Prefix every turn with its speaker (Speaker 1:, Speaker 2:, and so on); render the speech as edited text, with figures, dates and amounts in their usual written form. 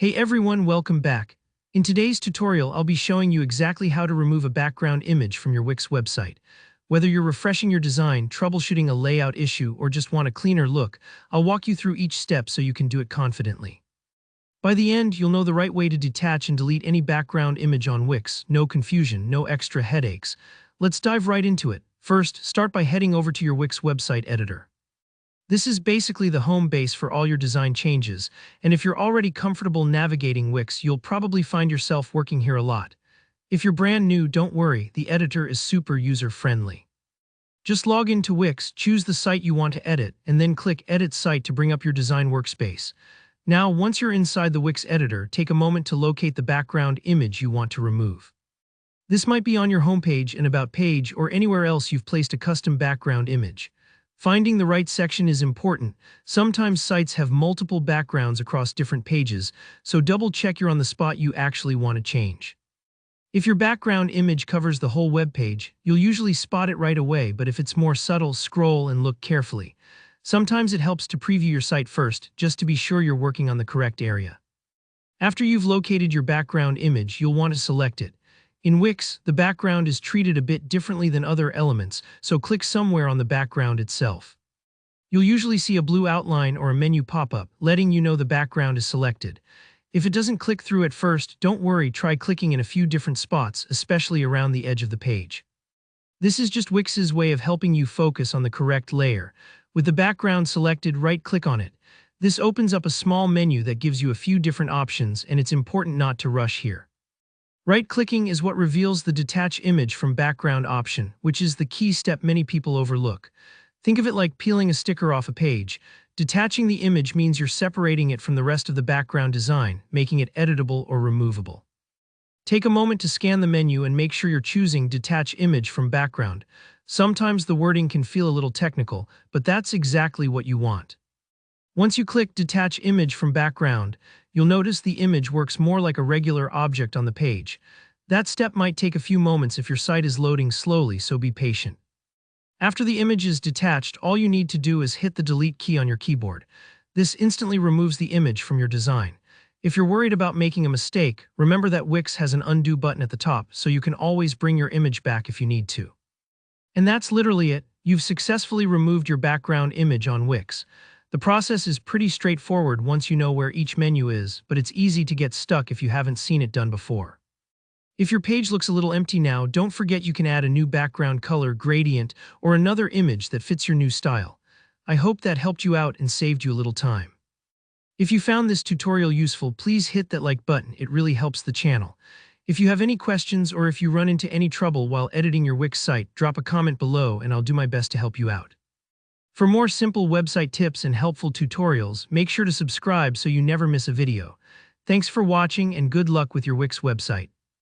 Speaker 1: Hey everyone, welcome back. In today's tutorial, I'll be showing you exactly how to remove a background image from your Wix website. Whether you're refreshing your design, troubleshooting a layout issue, or just want a cleaner look, I'll walk you through each step so you can do it confidently. By the end, you'll know the right way to detach and delete any background image on Wix. No confusion, no extra headaches. Let's dive right into it. First, start by heading over to your Wix website editor. This is basically the home base for all your design changes, and if you're already comfortable navigating Wix, you'll probably find yourself working here a lot. If you're brand new, don't worry, the editor is super user-friendly. Just log into Wix, choose the site you want to edit, and then click Edit Site to bring up your design workspace. Now, once you're inside the Wix editor, take a moment to locate the background image you want to remove. This might be on your homepage and About page or anywhere else you've placed a custom background image. Finding the right section is important. Sometimes sites have multiple backgrounds across different pages, so double-check you're on the spot you actually want to change. If your background image covers the whole web page, you'll usually spot it right away, but if it's more subtle, scroll and look carefully. Sometimes it helps to preview your site first, just to be sure you're working on the correct area. After you've located your background image, you'll want to select it. In Wix, the background is treated a bit differently than other elements, so click somewhere on the background itself. You'll usually see a blue outline or a menu pop up, letting you know the background is selected. If it doesn't click through at first, don't worry, try clicking in a few different spots, especially around the edge of the page. This is just Wix's way of helping you focus on the correct layer. With the background selected, right-click on it. This opens up a small menu that gives you a few different options, and it's important not to rush here. Right-clicking is what reveals the Detach Image from Background option, which is the key step many people overlook. Think of it like peeling a sticker off a page. Detaching the image means you're separating it from the rest of the background design, making it editable or removable. Take a moment to scan the menu and make sure you're choosing Detach Image from Background. Sometimes the wording can feel a little technical, but that's exactly what you want. Once you click Detach Image from Background, you'll notice the image works more like a regular object on the page. That step might take a few moments if your site is loading slowly, so be patient. After the image is detached, all you need to do is hit the Delete key on your keyboard. This instantly removes the image from your design. If you're worried about making a mistake, remember that Wix has an undo button at the top, so you can always bring your image back if you need to. And that's literally it. You've successfully removed your background image on Wix. The process is pretty straightforward once you know where each menu is, but it's easy to get stuck if you haven't seen it done before. If your page looks a little empty now, don't forget you can add a new background color, gradient, or another image that fits your new style. I hope that helped you out and saved you a little time. If you found this tutorial useful, please hit that like button. It really helps the channel. If you have any questions or if you run into any trouble while editing your Wix site, drop a comment below and I'll do my best to help you out. For more simple website tips and helpful tutorials, make sure to subscribe so you never miss a video. Thanks for watching and good luck with your Wix website.